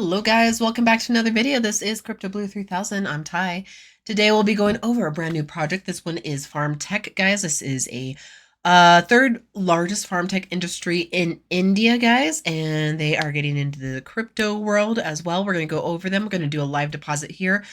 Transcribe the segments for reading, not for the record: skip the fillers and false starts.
Hello guys, welcome back to another video. This is Crypto Blue 3000. I'm Ty. Today we'll be going over a brand new project. This one is PharmTech, guys. This is a third largest farm tech industry in India, guys, and they are getting into the crypto world as well. We're going to go over them. We're going to do a live deposit here,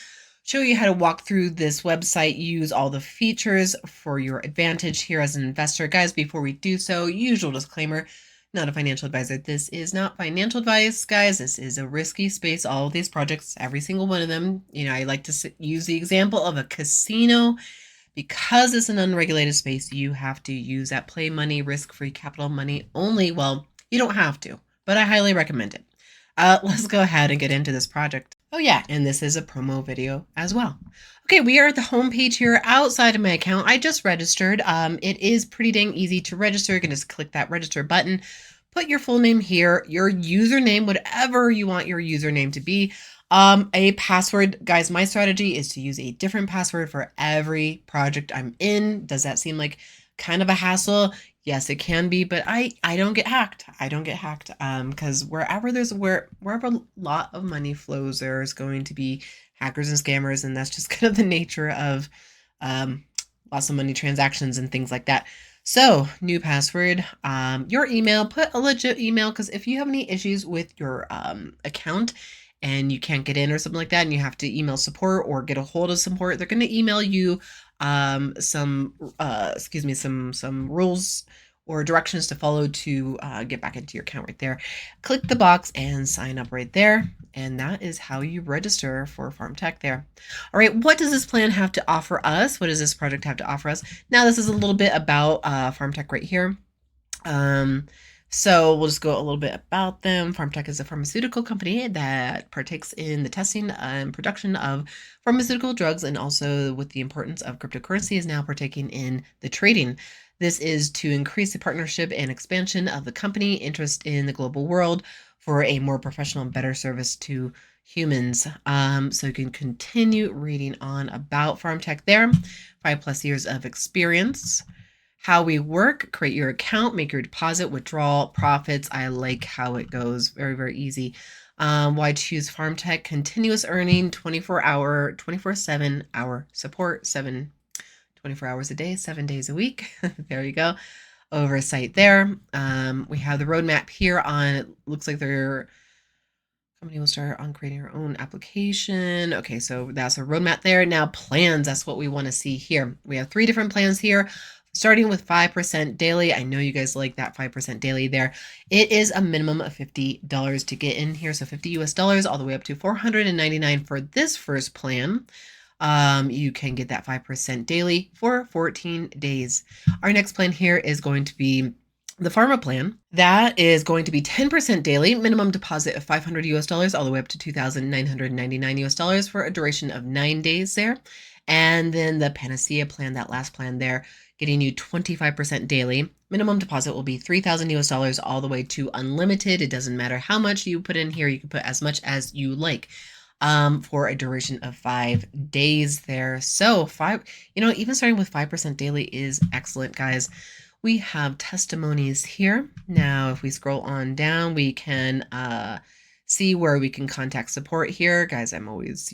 show you how to walk through this website, use all the features for your advantage here as an investor. Guys, before we do so, usual disclaimer, not a financial advisor. This is not financial advice, guys. This is a risky space. All of these projects, every single one of them, I like to use the example of a casino. Because it's an unregulated space, you have to use that play money, risk-free capital money only. Well, you don't have to, but I highly recommend it. Let's go ahead and get into this project. Oh yeah, and this is a promo video as well. Okay, we are at the home page here outside of my account. I just registered. It is pretty dang easy to register. You can just click that register button, put your full name here, your username, whatever you want your username to be. A password, guys, my strategy is to use a different password for every project I'm in. Does that seem like kind of a hassle? Yes, it can be, but I don't get hacked. I don't get hacked. Because wherever a lot of money flows, there's going to be hackers and scammers, and that's just kind of the nature of lots of money transactions and things like that. So, new password, your email, put a legit email, because if you have any issues with your account and you can't get in or something like that, and you have to email support or get a hold of support, they're going to email you some rules or directions to follow to get back into your account right there. Click the box and sign up right there. And that is how you register for PharmTech there. All right, what does this plan have to offer us? What does this project have to offer us? Now, this is a little bit about PharmTech right here. So we'll just go a little bit about them. PharmTech is a pharmaceutical company that partakes in the testing and production of pharmaceutical drugs, and also with the importance of cryptocurrency is now partaking in the trading. This is to increase the partnership and expansion of the company interest in the global world for a more professional and better service to humans. So you can continue reading on about PharmTech there. 5+ years of experience. How we work: create your account, make your deposit, withdrawal, profits. I like how it goes. Very, very easy. Why choose PharmTech? Continuous earning, 24/7 hour support, 24 hours a day, 7 days a week. There you go. Oversight there. We have the roadmap here on, it looks like their company will start on creating our own application. Okay, so that's a roadmap there. Now plans, that's what we want to see here. We have 3 different plans here, starting with 5% daily. I know you guys like that 5% daily there. It is a minimum of $50 to get in here. So $50 all the way up to $499 for this first plan. You can get that 5% daily for 14 days. Our next plan here is going to be the Pharma plan. That is going to be 10% daily, minimum deposit of $500 all the way up to $2,999 for a duration of 9 days there. And then the Panacea plan, that last plan there, getting you 25% daily. Minimum deposit will be $3,000 all the way to unlimited. It doesn't matter how much you put in here. You can put as much as you like for a duration of 5 days there. So even starting with 5% daily is excellent, guys. We have testimonies here. Now, if we scroll on down, we can see where we can contact support here. Guys, I'm always,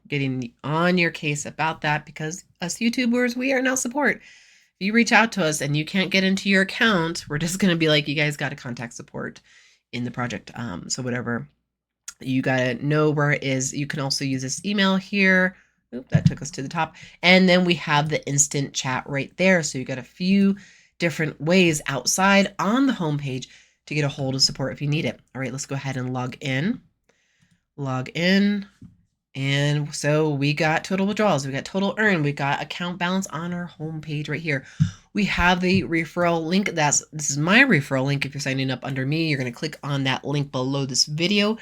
getting on your case about that, because us YouTubers, we are now support. If you reach out to us and you can't get into your account, we're just going to be like, you guys got to contact support in the project. So whatever, you got to know where it is. You can also use this email here. Oop, that took us to the top. And then we have the instant chat right there. So you got a few different ways outside on the homepage to get a hold of support if you need it. All right, let's go ahead and log in. And so we got total withdrawals, we got total earn, we got account balance on our homepage right here. We have the referral link. This is my referral link. If you're signing up under me, you're going to click on that link below this video.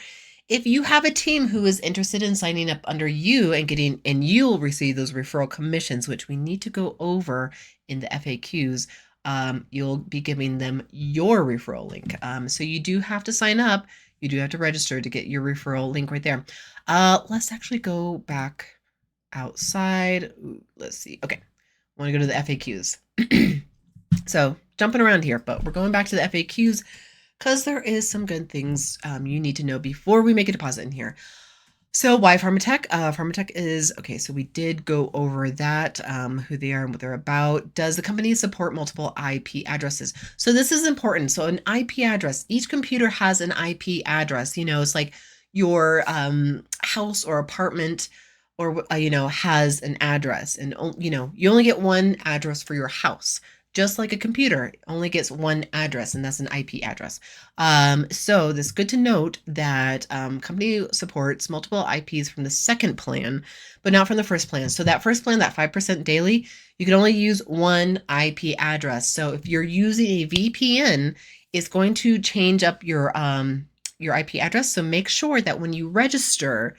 If you have a team who is interested in signing up under you and you'll receive those referral commissions, which we need to go over in the FAQs. You'll be giving them your referral link. So you do have to sign up. You do have to register to get your referral link right there. Let's actually go back outside. Ooh, let's see. Okay. I want to go to the FAQs. So jumping around here, but we're going back to the FAQs. because there is some good things you need to know before we make a deposit in here. So why PharmTech? PharmTech is, okay, so we did go over that, who they are and what they're about. Does the company support multiple IP addresses? So this is important. So an IP address, each computer has an IP address. It's like your house or apartment or, has an address. And, you only get one address for your house. Just like a computer only gets one address, and that's an IP address. So it's good to note that company supports multiple IPs from the second plan, but not from the first plan. So that first plan, that 5% daily, you can only use one IP address. So if you're using a VPN, it's going to change up your IP address. So make sure that when you register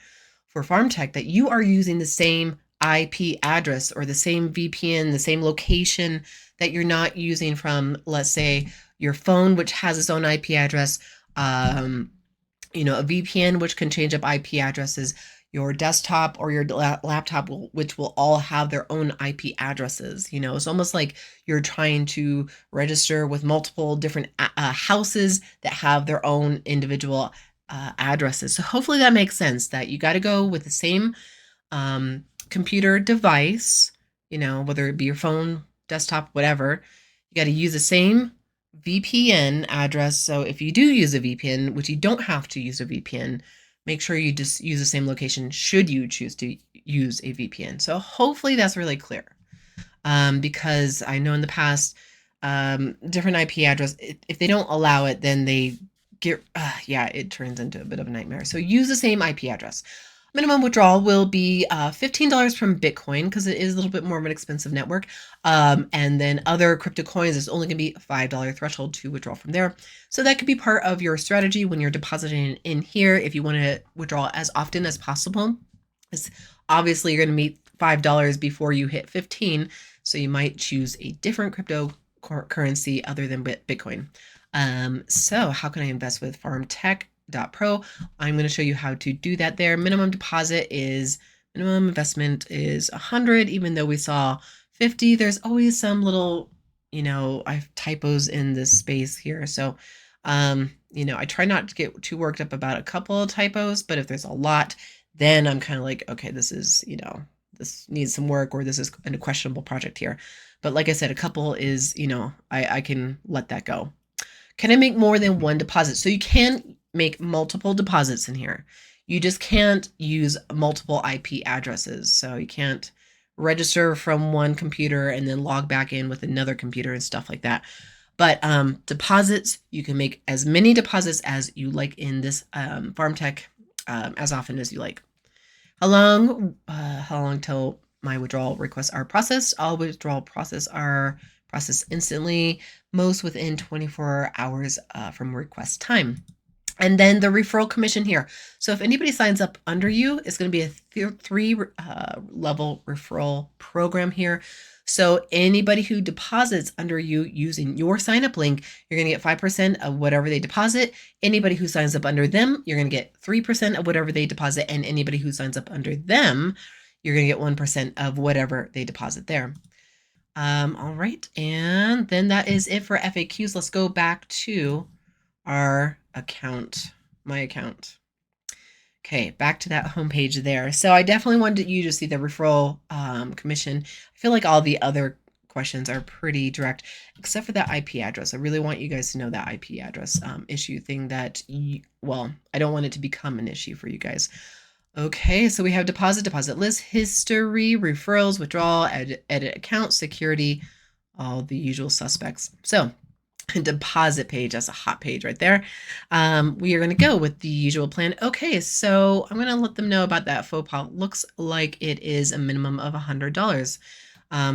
for PharmTech that you are using the same IP address or the same VPN, the same location, that you're not using from, let's say, your phone, which has its own IP address, a VPN, which can change up IP addresses, your desktop or your laptop, which will all have their own IP addresses. It's almost like you're trying to register with multiple different houses that have their own individual addresses. So hopefully that makes sense, that you got to go with the same computer device, whether it be your phone, desktop, whatever. You got to use the same VPN address. So if you do use a VPN, which you don't have to use a VPN, make sure you just use the same location should you choose to use a VPN. So hopefully that's really clear. Because I know in the past, different IP address, if they don't allow it, then they get, it turns into a bit of a nightmare. So use the same IP address. Minimum withdrawal will be $15 from Bitcoin, because it is a little bit more of an expensive network. And then other crypto coins is only going to be a $5 threshold to withdraw from there. So that could be part of your strategy when you're depositing in here. If you want to withdraw as often as possible, it's obviously you're going to meet $5 before you hit 15. So you might choose a different cryptocurrency other than Bitcoin. So how can I invest with PharmTech.pro? I'm going to show you how to do that there. Minimum investment is 100, even though we saw 50. There's always some little, I have typos in this space here. So, I try not to get too worked up about a couple of typos, but if there's a lot, then I'm kind of like, okay, this is, this needs some work, or this is a questionable project here. But like I said, a couple is, I can let that go. Can I make more than one deposit? So you can make multiple deposits in here. You just can't use multiple IP addresses. So you can't register from one computer and then log back in with another computer and stuff like that. But deposits, you can make as many deposits as you like in this PharmTech, as often as you like. How long till my withdrawal requests are processed? All withdrawal process are processed instantly, most within 24 hours from request time. And then the referral commission here. So if anybody signs up under you, it's going to be a three level referral program here. So anybody who deposits under you using your sign up link, you're going to get 5% of whatever they deposit. Anybody who signs up under them, you're going to get 3% of whatever they deposit. And anybody who signs up under them, you're going to get 1% of whatever they deposit there. All right. And then that is it for FAQs. Let's go back to our account, my account. Okay, back to that homepage there. So I definitely wanted you to see the referral commission. I feel like all the other questions are pretty direct, except for that IP address. I really want you guys to know that IP address issue thing that, I don't want it to become an issue for you guys. Okay, so we have deposit list, history, referrals, withdrawal, edit account, security, all the usual suspects. So deposit page, that's a hot page right there. We are going to go with the usual plan. Okay, so I'm going to let them know about that faux pas. Looks like it is a minimum of $100.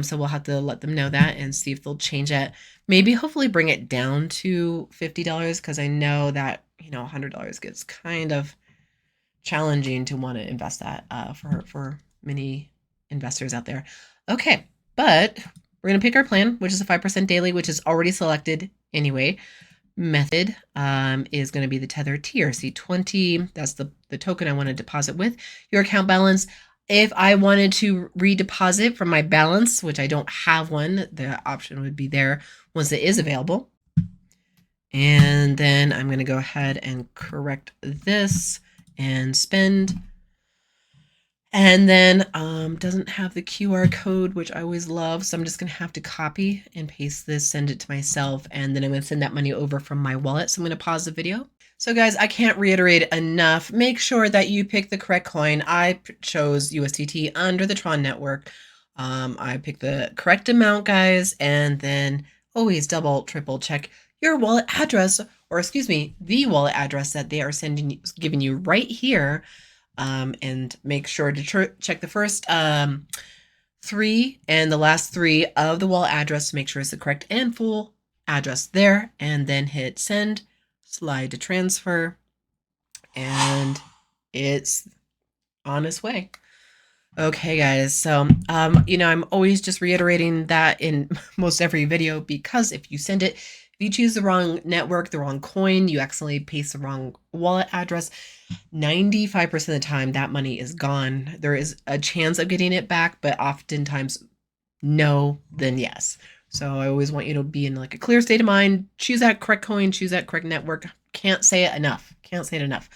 So we'll have to let them know that and see if they'll change it. Maybe hopefully bring it down to $50, because I know that, $100 gets kind of challenging to want to invest that for many investors out there. Okay, but we're going to pick our plan, which is a 5% daily, which is already selected anyway. Method is going to be the Tether TRC20. That's the token I want to deposit with. Your account balance. If I wanted to redeposit from my balance, which I don't have one, the option would be there once it is available. And then I'm going to go ahead and correct this and spend. And then doesn't have the QR code, which I always love. So I'm just going to have to copy and paste this, send it to myself, and then I'm going to send that money over from my wallet. So I'm going to pause the video. So guys, I can't reiterate enough. Make sure that you pick the correct coin. I chose USDT under the Tron network. I picked the correct amount, guys, and then always double, triple check your wallet address, or excuse me, the wallet address that they are giving you right here. And make sure to check the first 3 and the last 3 of the wallet address to make sure it's the correct and full address there, and then hit send, slide to transfer, and it's on its way. Okay, guys, so, I'm always just reiterating that in most every video, because if you send it, if you choose the wrong network, the wrong coin, you accidentally paste the wrong wallet address, 95% of the time that money is gone. There is a chance of getting it back, but oftentimes no, then yes. So I always want you to be in like a clear state of mind, choose that correct coin, choose that correct network. Can't say it enough. Can't say it enough.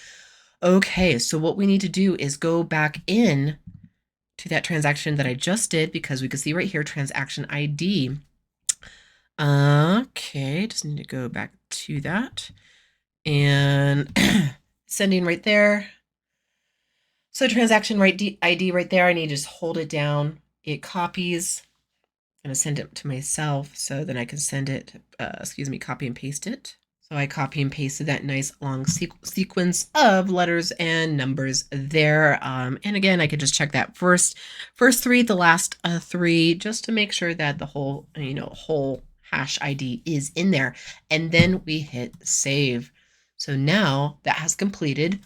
Okay, so what we need to do is go back in to that transaction that I just did, because we can see right here, transaction ID. Okay, just need to go back to that and sending right there. So transaction ID right there, I need to just hold it down. It copies. I'm going to send it to myself so then I can send it, copy and paste it. So I copy and pasted that nice long sequence of letters and numbers there. And again, I could just check that first 3, the last 3, just to make sure that the whole hash ID is in there. And then we hit save. So now that has completed.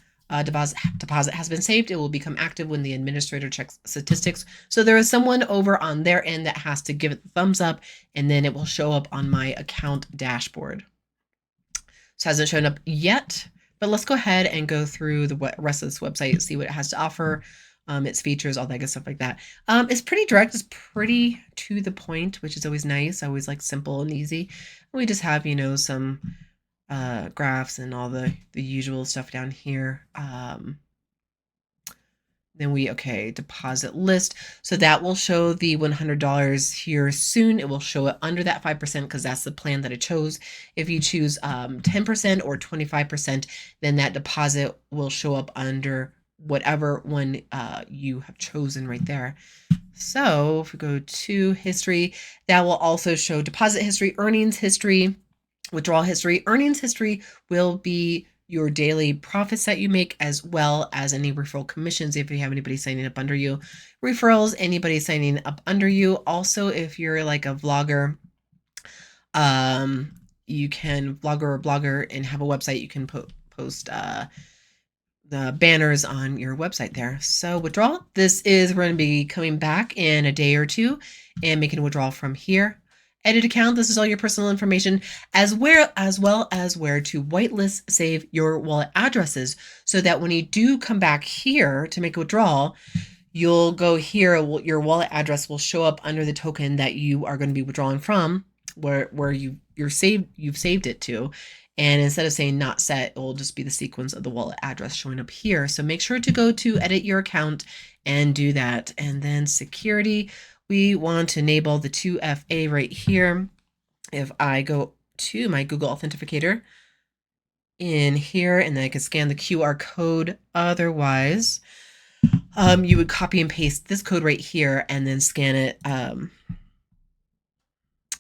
Deposit has been saved. It will become active when the administrator checks statistics. So there is someone over on their end that has to give it the thumbs up, and then it will show up on my account dashboard. So it hasn't shown up yet, but let's go ahead and go through the rest of this website, see what it has to offer, its features, all that good stuff like that. It's pretty direct. It's pretty to the point, which is always nice. I always like simple and easy. We just have, some graphs and all the usual stuff down here. Then deposit list. So that will show the $100 here soon. It will show it under that 5% because that's the plan that I chose. If you choose 10% or 25%, then that deposit will show up under whatever one you have chosen right there. So if we go to history, that will also show deposit history, earnings history, withdrawal history. Earnings history will be your daily profits that you make, as well as any referral commissions if you have anybody signing up under you. Referrals, anybody signing up under you. Also, if you're like a vlogger, you can blogger and have a website, you can post the banners on your website there. So withdrawal, this is we're going to be coming back in a day or 2 and making a withdrawal from here. Edit account, this is all your personal information, as well as where to whitelist save your wallet addresses, so that when you do come back here to make a withdrawal, you'll go here, your wallet address will show up under the token that you are going to be withdrawing from, where you've saved it to. And instead of saying not set, it will just be the sequence of the wallet address showing up here. So make sure to go to edit your account and do that. And then security, we want to enable the 2FA right here. If I go to my Google Authenticator in here, and then I can scan the QR code. Otherwise, you would copy and paste this code right here and then scan it.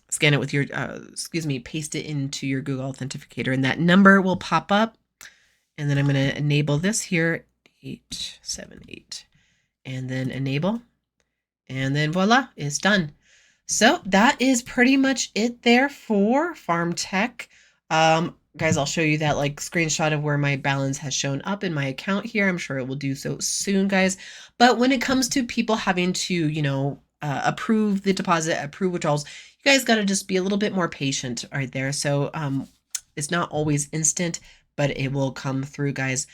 Scan it with your, paste it into your Google Authenticator, and that number will pop up. And then I'm going to enable this here, 878, and then enable. And then voila, it's done. So that is pretty much it there for PharmTech. Guys, I'll show you that screenshot of where my balance has shown up in my account here. I'm sure it will do so soon, guys. But when it comes to people having to, approve the deposit, approve withdrawals, you guys got to just be a little bit more patient right there. So it's not always instant, but it will come through, guys.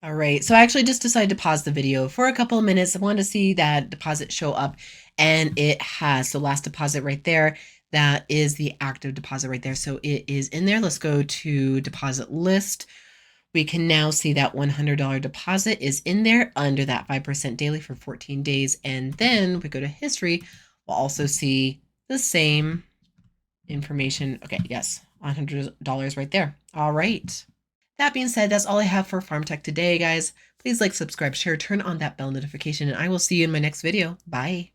All right, so I actually just decided to pause the video for a couple of minutes. I wanted to see that deposit show up, and it has. So last deposit right there. That is the active deposit right there. So it is in there. Let's go to deposit list. We can now see that $100 deposit is in there under that 5% daily for 14 days. And then we go to history. We'll also see the same information. Okay, yes, $100 right there. All right. That being said, that's all I have for PharmTech today, guys. Please like, subscribe, share, turn on that bell notification, and I will see you in my next video. Bye.